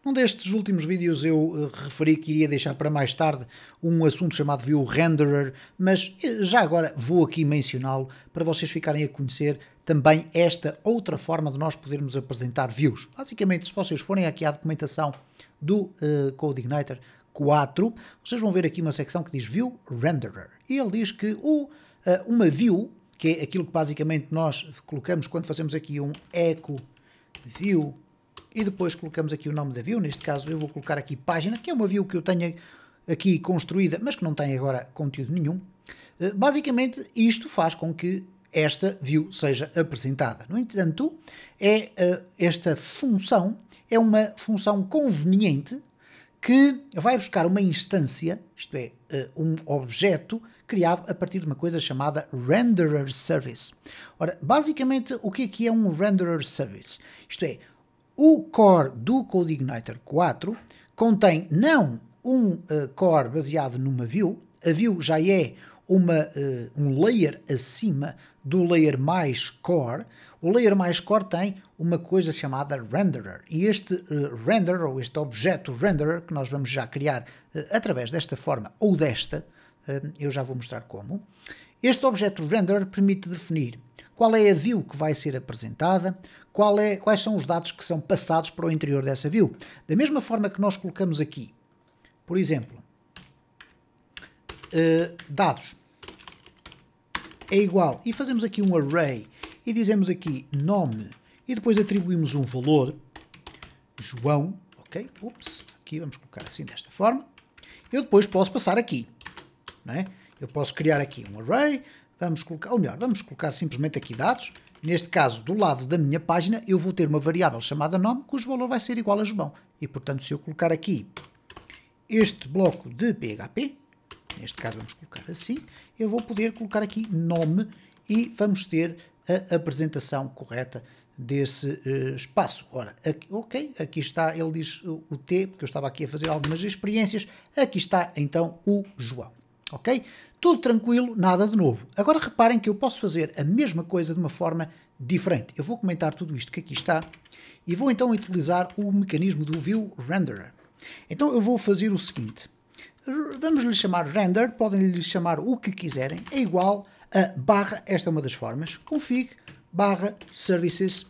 Num destes últimos vídeos eu referi que iria deixar para mais tarde um assunto chamado View Renderer, mas já agora vou aqui mencioná-lo para vocês ficarem a conhecer também esta outra forma de nós podermos apresentar views. Basicamente, se vocês forem aqui à documentação do CodeIgniter 4, vocês vão ver aqui uma secção que diz View Renderer. E ele diz que uma view, que é aquilo que basicamente nós colocamos quando fazemos aqui um echo view, e depois colocamos aqui o nome da view. Neste caso eu vou colocar aqui página, que é uma view que eu tenho aqui construída, mas que não tem agora conteúdo nenhum. Basicamente isto faz com que esta view seja apresentada. No entanto, esta função é uma função conveniente que vai buscar uma instância, isto é, um objeto criado a partir de uma coisa chamada Renderer Service. Ora, basicamente, o que é um Renderer Service? Isto é, o core do CodeIgniter 4 contém não um core baseado numa view, a view já é um layer acima do layer mais core. O layer mais core tem uma coisa chamada renderer, e este renderer, ou este objeto renderer, que nós vamos já criar através desta forma ou desta, eu já vou mostrar como. Este objeto renderer permite definir qual é a view que vai ser apresentada, quais são os dados que são passados para o interior dessa view. Da mesma forma que nós colocamos aqui, por exemplo, dados é igual, e fazemos aqui um array, e dizemos aqui nome, e depois atribuímos um valor, João, ok? Ups, aqui vamos colocar assim desta forma. Eu depois posso passar aqui, não é? Eu posso criar aqui um array, vamos colocar simplesmente aqui dados. Neste caso, do lado da minha página, eu vou ter uma variável chamada nome, cujo valor vai ser igual a João. E, portanto, se eu colocar aqui este bloco de PHP, neste caso vamos colocar assim, eu vou poder colocar aqui nome e vamos ter a apresentação correta desse espaço. Ora, aqui está, ele diz o T, porque eu estava aqui a fazer algumas experiências, aqui está então o João. Ok? Tudo tranquilo, nada de novo. Agora reparem que eu posso fazer a mesma coisa de uma forma diferente. Eu vou comentar tudo isto que aqui está e vou então utilizar o mecanismo do View Renderer. Então eu vou fazer o seguinte. Vamos lhe chamar render, podem lhe chamar o que quiserem, é igual a barra, esta é uma das formas, config barra services,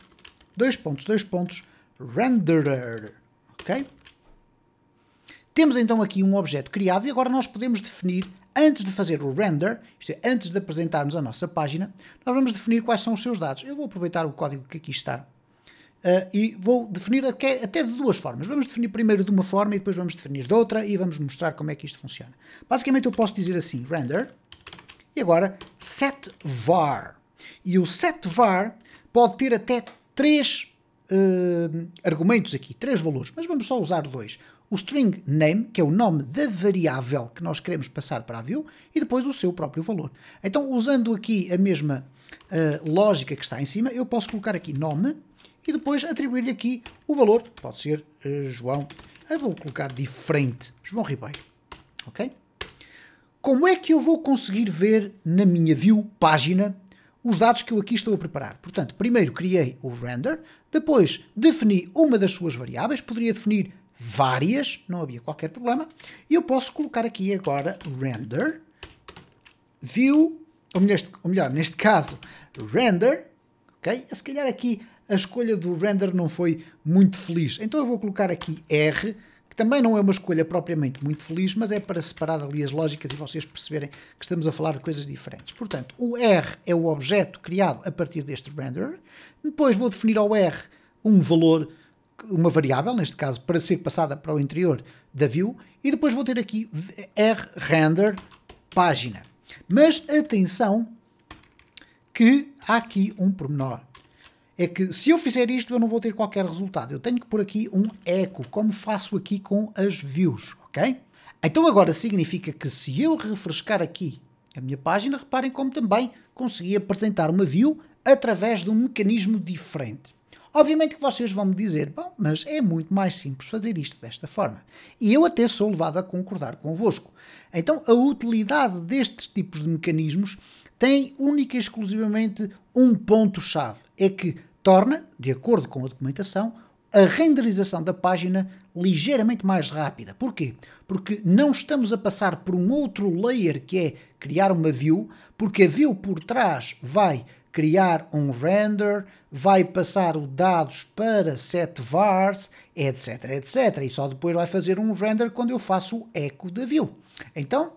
renderer, ok? Temos então aqui um objeto criado e agora nós podemos definir, antes de fazer o render, isto é, antes de apresentarmos a nossa página, nós vamos definir quais são os seus dados. Eu vou aproveitar o código que aqui está e vou definir até de duas formas. Vamos definir primeiro de uma forma e depois vamos definir de outra e vamos mostrar como é que isto funciona. Basicamente eu posso dizer assim, render, e agora setVar. E o setVar pode ter até três argumentos aqui, três valores, mas vamos só usar dois. O string name, que é o nome da variável que nós queremos passar para a view, e depois o seu próprio valor. Então, usando aqui a mesma lógica que está em cima, eu posso colocar aqui nome e depois atribuir-lhe aqui o valor, pode ser João, eu vou colocar diferente, João Ribeiro, ok? Como é que eu vou conseguir ver na minha view página os dados que eu aqui estou a preparar? Portanto, primeiro criei o render, depois defini uma das suas variáveis, poderia definir várias, não havia qualquer problema, e eu posso colocar aqui agora render, view, ou melhor, neste caso, render, ok? Se calhar aqui a escolha do render não foi muito feliz, então eu vou colocar aqui R, que também não é uma escolha propriamente muito feliz, mas é para separar ali as lógicas e vocês perceberem que estamos a falar de coisas diferentes. Portanto, o R é o objeto criado a partir deste render, depois vou definir ao R um valor, uma variável, neste caso, para ser passada para o interior da view, e depois vou ter aqui rRender página. Mas atenção que há aqui um pormenor. É que se eu fizer isto eu não vou ter qualquer resultado. Eu tenho que pôr aqui um echo, como faço aqui com as views, ok? Então agora significa que se eu refrescar aqui a minha página, reparem como também consegui apresentar uma view através de um mecanismo diferente. Obviamente que vocês vão me dizer, bom, mas é muito mais simples fazer isto desta forma. E eu até sou levado a concordar convosco. Então a utilidade destes tipos de mecanismos tem única e exclusivamente um ponto-chave. É que torna, de acordo com a documentação, a renderização da página ligeiramente mais rápida. Porquê? Porque não estamos a passar por um outro layer que é criar uma view, porque a view por trás vai criar um render, vai passar os dados para set_vars, etc, etc. E só depois vai fazer um render quando eu faço o eco da view. Então,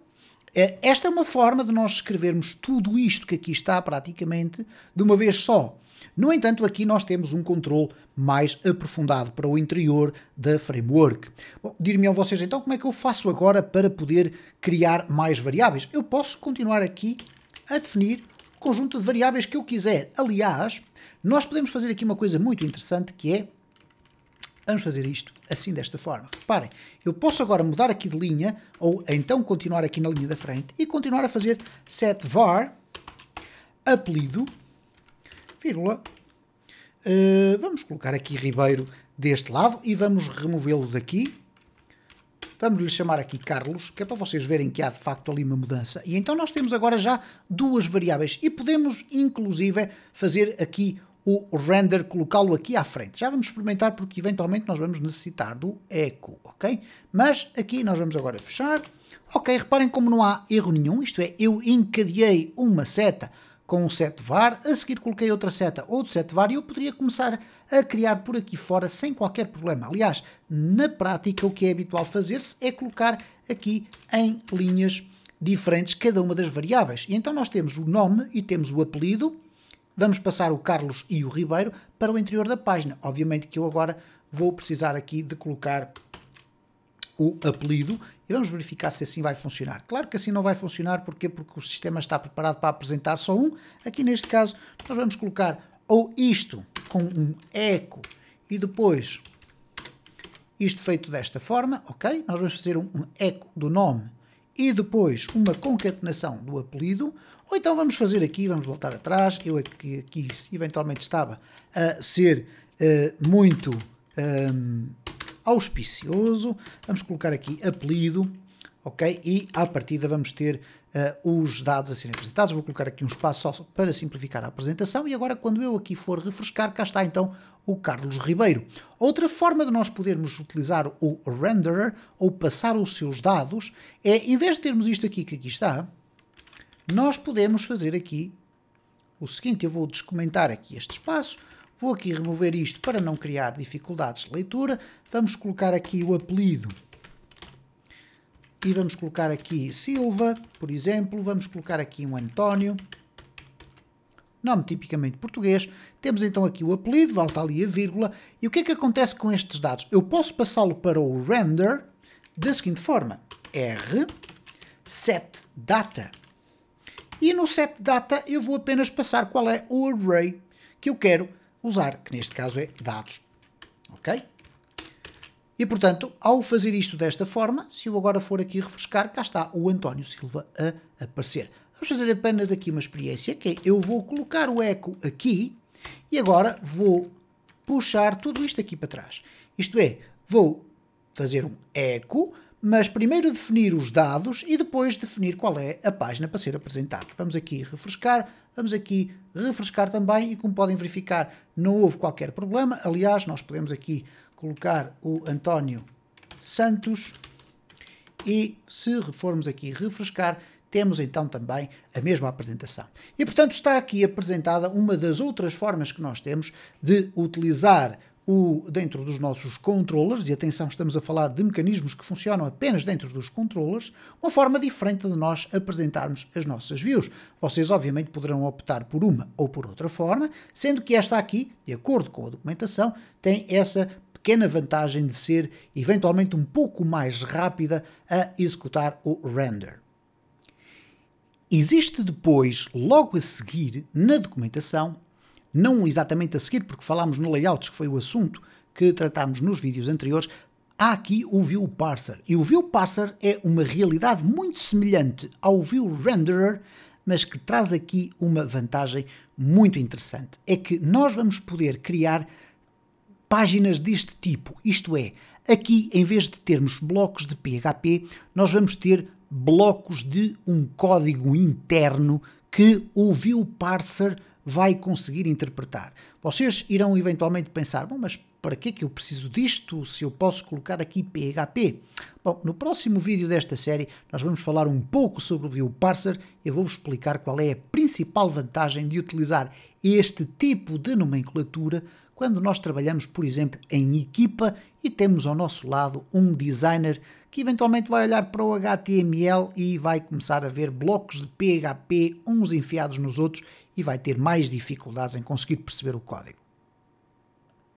esta é uma forma de nós escrevermos tudo isto que aqui está praticamente de uma vez só. No entanto, aqui nós temos um controle mais aprofundado para o interior da framework. Bom, dir-me-ão vocês então como é que eu faço agora para poder criar mais variáveis. Eu posso continuar aqui a definir o conjunto de variáveis que eu quiser. Aliás, nós podemos fazer aqui uma coisa muito interessante que é, vamos fazer isto assim desta forma. Reparem, eu posso agora mudar aqui de linha, ou então continuar aqui na linha da frente e continuar a fazer set_var apelido, vírgula, vamos colocar aqui Ribeiro deste lado e vamos removê-lo daqui. Vamos lhe chamar aqui Carlos, que é para vocês verem que há de facto ali uma mudança. E então nós temos agora já duas variáveis e podemos inclusive fazer aqui o render, colocá-lo aqui à frente. Já vamos experimentar porque eventualmente nós vamos necessitar do eco, ok? Mas aqui nós vamos agora fechar. Ok, reparem como não há erro nenhum, isto é, eu encadeei uma seta com um set_var, a seguir coloquei outra seta, outro set_var e eu poderia começar a criar por aqui fora sem qualquer problema. Aliás, na prática o que é habitual fazer-se é colocar aqui em linhas diferentes cada uma das variáveis. E então nós temos o nome e temos o apelido. Vamos passar o Carlos e o Ribeiro para o interior da página. Obviamente que eu agora vou precisar aqui de colocar o apelido e vamos verificar se assim vai funcionar. Claro que assim não vai funcionar, porquê? Porque o sistema está preparado para apresentar só um. Aqui neste caso nós vamos colocar ou isto com um eco e depois isto feito desta forma, ok? Nós vamos fazer um eco do nome e depois uma concatenação do apelido, ou então vamos fazer aqui, vamos voltar atrás, eu aqui eventualmente estava a ser muito auspicioso, vamos colocar aqui apelido, ok? E à partida vamos ter os dados a serem apresentados, vou colocar aqui um espaço só para simplificar a apresentação e agora quando eu aqui for refrescar, cá está então o Carlos Ribeiro. Outra forma de nós podermos utilizar o renderer ou passar os seus dados é, em vez de termos isto aqui que aqui está, nós podemos fazer aqui o seguinte, eu vou descomentar aqui este espaço, vou aqui remover isto para não criar dificuldades de leitura, vamos colocar aqui o apelido e vamos colocar aqui Silva, por exemplo, vamos colocar aqui um António, nome tipicamente português, temos então aqui o apelido, volta ali a vírgula, e o que é que acontece com estes dados? Eu posso passá-lo para o render da seguinte forma, R, setData, e no setData eu vou apenas passar qual é o array que eu quero usar, que neste caso é dados, ok? E portanto, ao fazer isto desta forma, se eu agora for aqui refrescar, cá está o António Silva a aparecer. Vamos fazer apenas aqui uma experiência, que é, eu vou colocar o eco aqui e agora vou puxar tudo isto aqui para trás. Isto é, vou fazer um eco, mas primeiro definir os dados e depois definir qual é a página para ser apresentada. Vamos aqui refrescar, vamos aqui refrescar também e como podem verificar não houve qualquer problema. Aliás, nós podemos aqui colocar o António Santos e se formos aqui refrescar, temos então também a mesma apresentação. E portanto está aqui apresentada uma das outras formas que nós temos de utilizar dentro dos nossos controllers, e atenção, estamos a falar de mecanismos que funcionam apenas dentro dos controllers, uma forma diferente de nós apresentarmos as nossas views. Vocês obviamente poderão optar por uma ou por outra forma, sendo que esta aqui, de acordo com a documentação, tem essa pequena vantagem de ser eventualmente um pouco mais rápida a executar o render. Existe depois, logo a seguir, na documentação, não exatamente a seguir, porque falámos no layouts, que foi o assunto que tratámos nos vídeos anteriores, há aqui o View Parser. E o View Parser é uma realidade muito semelhante ao View Renderer, mas que traz aqui uma vantagem muito interessante. É que nós vamos poder criar páginas deste tipo, isto é, aqui em vez de termos blocos de PHP, nós vamos ter blocos de um código interno que o View Parser vai conseguir interpretar. Vocês irão eventualmente pensar, bom, mas para que é que eu preciso disto, se eu posso colocar aqui PHP. Bom, no próximo vídeo desta série nós vamos falar um pouco sobre o View Parser. Eu vou-vos explicar qual é a principal vantagem de utilizar este tipo de nomenclatura quando nós trabalhamos, por exemplo, em equipa e temos ao nosso lado um designer que eventualmente vai olhar para o HTML e vai começar a ver blocos de PHP uns enfiados nos outros e vai ter mais dificuldades em conseguir perceber o código.